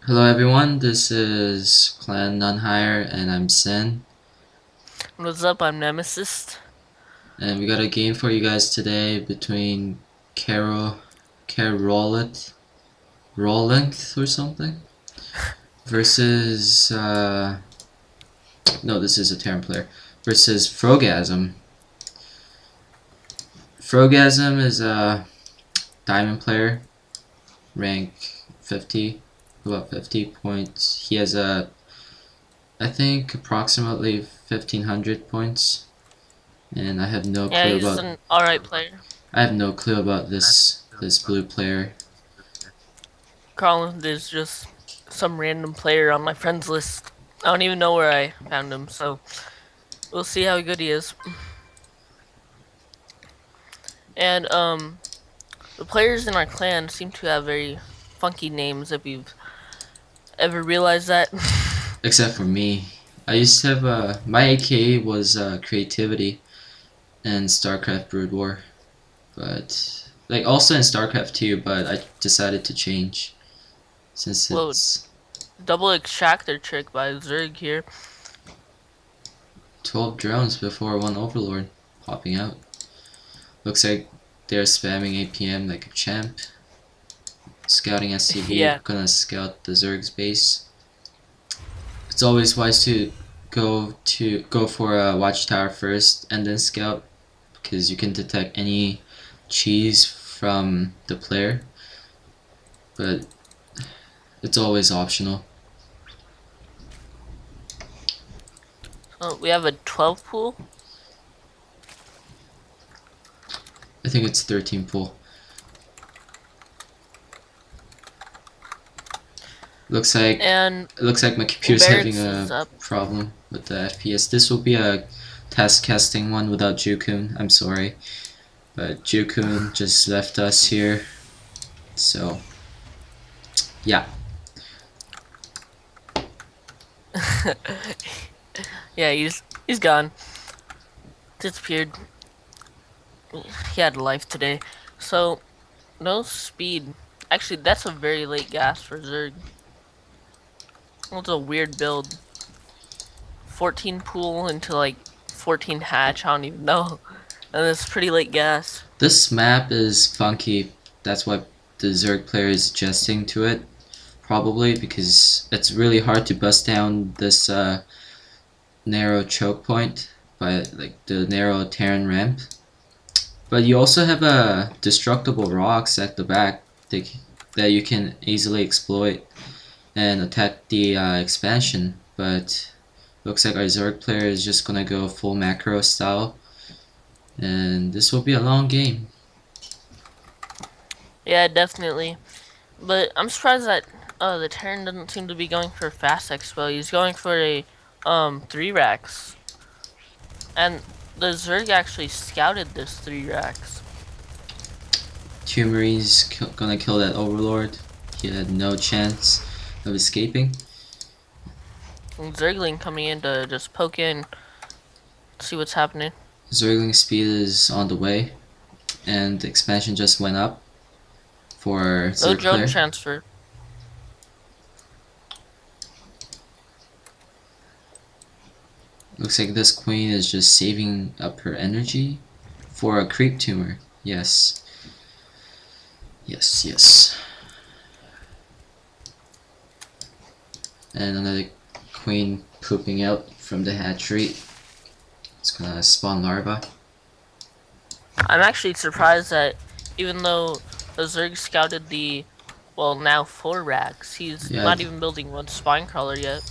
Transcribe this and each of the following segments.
Hello everyone, this is Clan NoneHigher and I'm Sin, What's up? I'm Nemesis. and we got a game for you guys today between Kraulenth or something versus no, this is a Terran player versus FroGasM. FroGasM is a diamond player, rank 50, about 50 points. He has I think approximately 1500 points, and Yeah, he's an alright player. I have no clue about this blue player. Kraulenth is just some random player on my friends list. I don't even know where I found him, so we'll see how good he is. And the players in our clan seem to have very funky names. If you've ever realized that. Except for me, I used to have my AKA was creativity and StarCraft Brood War, but like also in StarCraft 2, but I decided to change since Whoa, it's double extractor trick by Zerg here. 12 drones before one Overlord popping out. Looks like they're spamming APM like a champ. Scouting SCV, Yeah, gonna scout the Zerg's base. It's always wise to go for a watchtower first and then scout, because you can detect any cheese from the player, but it's always optional. so we have a 12 pool. I think it's 13 pull. Looks like And my computer's having Barracks is a up. problem with the FPS. This will be a test casting one without Jukun. I'm sorry, but Jukun just left us here, so yeah. Yeah, he's gone. Disappeared. He had a life today. So, no speed. Actually, that's a very late gas for Zerg. It's a weird build. 14 pool into like 14 hatch, I don't even know. And it's pretty late gas. This map is funky. That's why the Zerg player is adjusting to it, probably because it's really hard to bust down this narrow choke point by like the narrow Terran ramp. But you also have destructible rocks at the back that you can easily exploit and attack the expansion. But looks like our Zerg player is just gonna go full macro style, and this will be a long game. Yeah, definitely. But I'm surprised that the Terran doesn't seem to be going for fast expo. He's going for a 3 racks. And the Zerg actually scouted this 3 racks. Two Marines gonna kill that Overlord. He had no chance of escaping. And Zergling coming in to just poke in, see what's happening. Zergling speed is on the way, and the expansion just went up for No Zerg drone player. transfer. Looks like this queen is just saving up her energy for a creep tumor. Yes. Yes, yes. And another queen pooping out from the hatchery. It's gonna spawn larva. I'm actually surprised that even though the Zerg scouted the, well, now 4 racks, he's Yeah, not even building one spine crawler yet.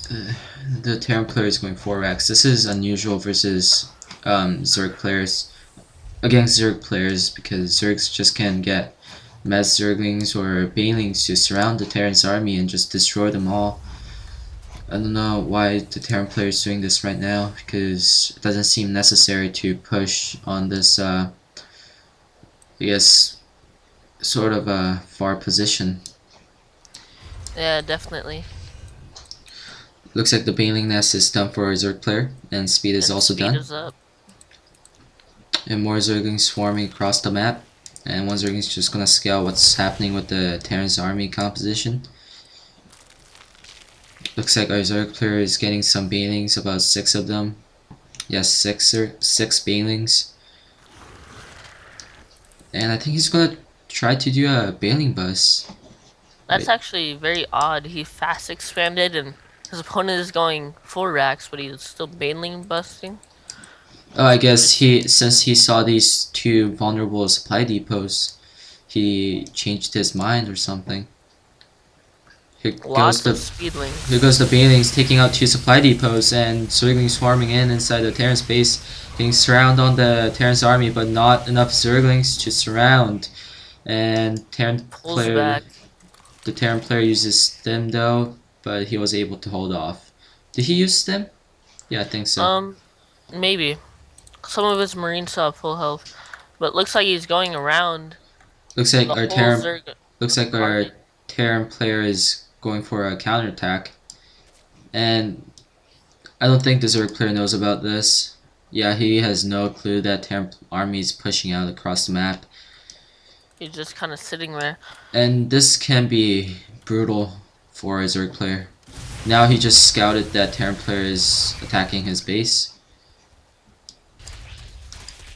the Terran player is going 4 racks. This is unusual versus Zerg players. Against Zerg players, because Zergs just can get mass Zerglings or Banelings to surround the Terran's army and just destroy them all. I don't know why the Terran player is doing this right now, because it doesn't seem necessary to push on this, I guess, sort of a far position. Yeah, definitely. Looks like the Baneling Nest is done for a Zerg player, and speed is And also speed done. is up. And more Zerglings swarming across the map, and one Zergling's just gonna scale what's happening with the Terran's army composition. Looks like our Zerg player is getting some banelings, about 6 of them. Yes, six banelings. And I think he's gonna try to do a bailing bus. That's Wait. actually very odd. He fast expanded and his opponent is going 4 racks, but he's still bailing busting. Oh, I guess since he saw these 2 vulnerable supply depots, he changed his mind or something. Lots of speedlings. Here goes the banelings taking out 2 supply depots, and Zerglings swarming in inside the Terran's base, getting surround on the Terran's army, but not enough Zerglings to surround. And Pulls back. the Terran player uses stim though, but he was able to hold off. Did he use stim? Yeah, I think so. Maybe. Some of his Marines still have full health, but looks like he's going around. Looks like The our whole Terran Zerg looks like our Terran player is going for a counterattack. And I don't think the Zerg player knows about this. Yeah, he has no clue that Terran army is pushing out across the map. He's just kind of sitting there. And this can be brutal for a Zerg player. Now he just scouted that Terran player is attacking his base.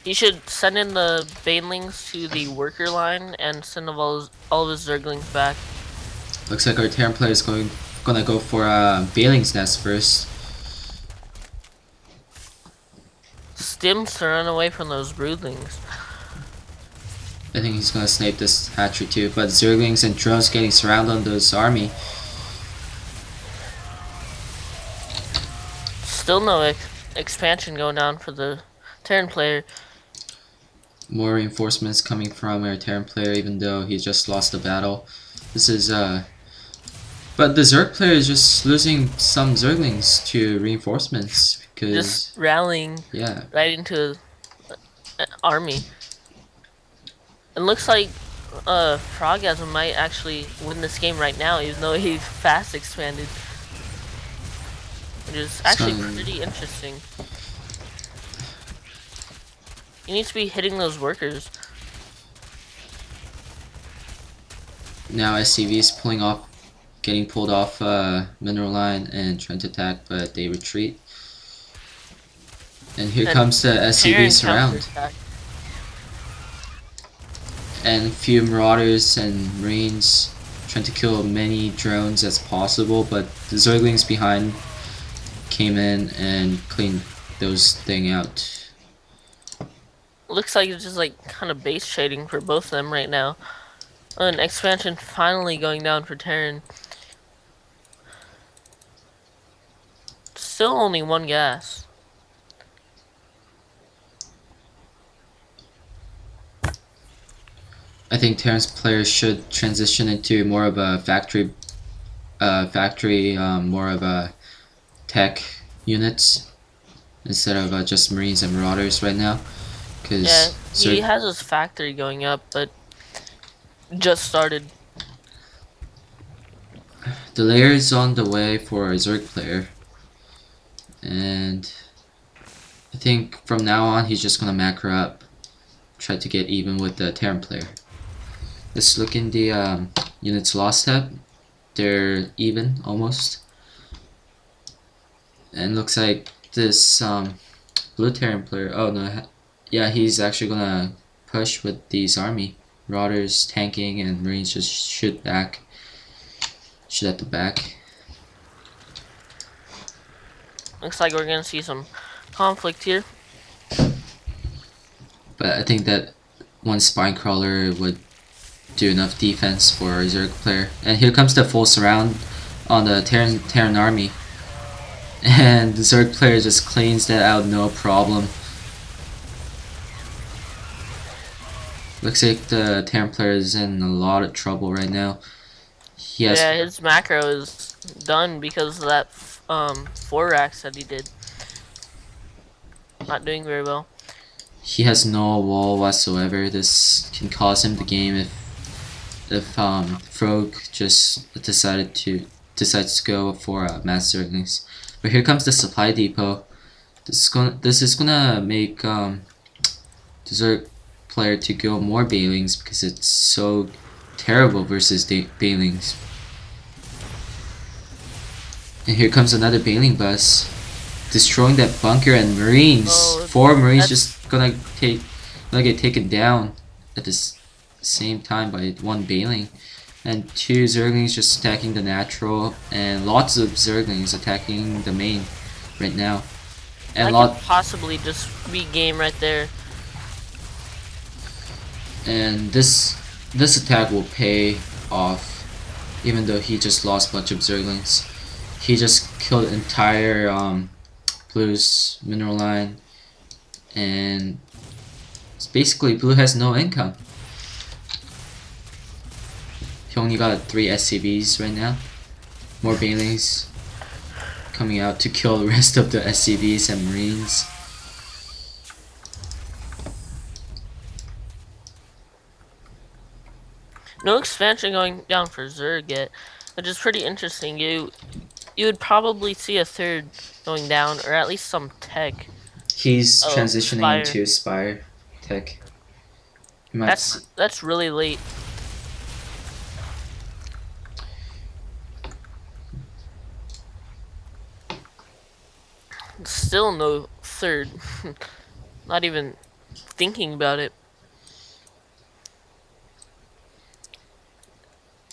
He should send in the banelings to the worker line and send all of his Zerglings back. Looks like our Terran player is gonna go for a Bailing's Nest first. Stims to run away from those broodlings. I think he's gonna snipe this hatchery too, but Zerglings and drones getting surrounded on this army. Still no expansion going down for the Terran player. More reinforcements coming from our Terran player, even though he just lost the battle. This is but the Zerg player is just losing some Zerglings to reinforcements because just rallying right into an army. It looks like FroGasM might actually win this game right now, even though he fast expanded. Which is actually pretty interesting. He needs to be hitting those workers. Now SCV is getting pulled off mineral line and trying to attack, but they retreat. And here comes the SCV surround. And a few marauders and marines trying to kill many drones as possible, but the Zerglings behind came in and cleaned those things out. Looks like it's just like kind of base shading for both of them right now. An expansion finally going down for Terran. Still only 1 gas. I think Terran's players should transition into more of a factory, more of a tech units instead of just marines and marauders right now. Yeah, he has his factory going up, but just started. The layer is on the way for a Zerg player, and I think from now on he's just gonna macro up, try to get even with the Terran player. Let's look in the units lost tab. They're even almost, and looks like this blue Terran player. Oh no, yeah, he's actually gonna push with these army. Marauders tanking and marines just shoot at the back. Looks like we're gonna see some conflict here. But I think that one spine crawler would do enough defense for a Zerg player. And here comes the full surround on the Terran army. And the Zerg player just cleans that out no problem. Looks like the Terran player is in a lot of trouble right now. Yeah, his macro is done because of that 4 racks that he did. Not doing very well. He has no wall whatsoever. This can cost him the game if Frog just decides to go for mass Zerglings. But here comes the supply depot. This is gonna make the Zerg player to go more Bailings because it's so terrible versus Bailings. And here comes another Bailing Bus, destroying that bunker and Marines. Oh, 4 Marines that's just gonna get taken down at the same time by 1 Bailing. And 2 Zerglings just attacking the natural, and lots of Zerglings attacking the main right now. And that could possibly just be game right there. And this attack will pay off, even though he just lost a bunch of Zerglings. He just killed entire Blue's mineral line, and basically Blue has no income. He only got 3 SCVs right now. More Bailings coming out to kill the rest of the SCVs and Marines. No expansion going down for Zerg yet, which is pretty interesting. You would probably see a 3rd going down, or at least some tech. He's Oh, transitioning Spire. into Spire tech. You might see. That's really late. Still no 3rd. Not even thinking about it.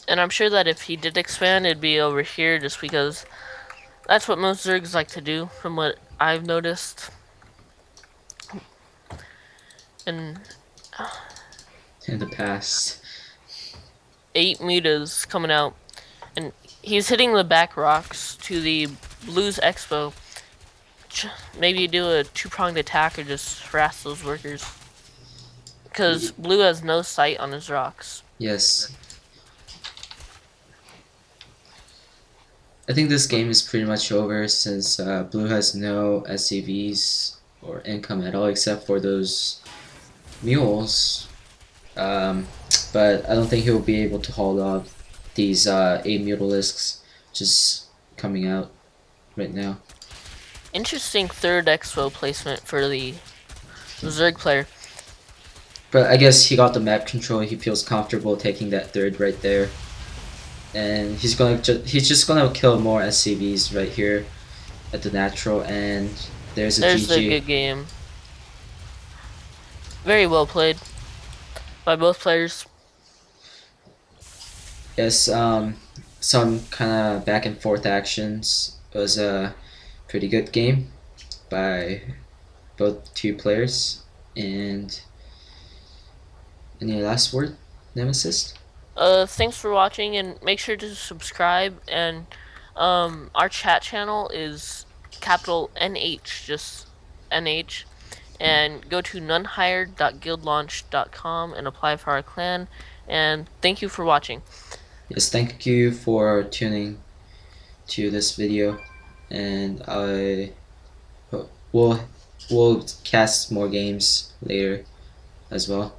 And I'm sure that if he did expand, it'd be over here, just because that's what most Zergs like to do, from what I've noticed. And In the past. 8 meters coming out, and he's hitting the back rocks to the Blues Expo. Maybe do a 2-pronged attack or just harass those workers, because Blue has no sight on his rocks. Yes. I think this game is pretty much over, since Blue has no SCVs or income at all except for those mules. But I don't think he'll be able to hold off these 8 Mutalisks just coming out right now. Interesting 3rd Expo placement for the Zerg player. But I guess he got the map control. He feels comfortable taking that 3rd right there, and he's just gonna kill more SCVs right here at the natural. And there's a There's GG. a good game. Very well played by both players. Yes, some kind of back and forth actions. It was a pretty good game by both 2 players. And any last word, Nemesis? Thanks for watching, and make sure to subscribe. And our chat channel is capital NH, just NH. And go to nonehigher.guildlaunch.com and apply for our clan. And thank you for watching. Yes, thank you for tuning to this video, and we'll cast more games later as well.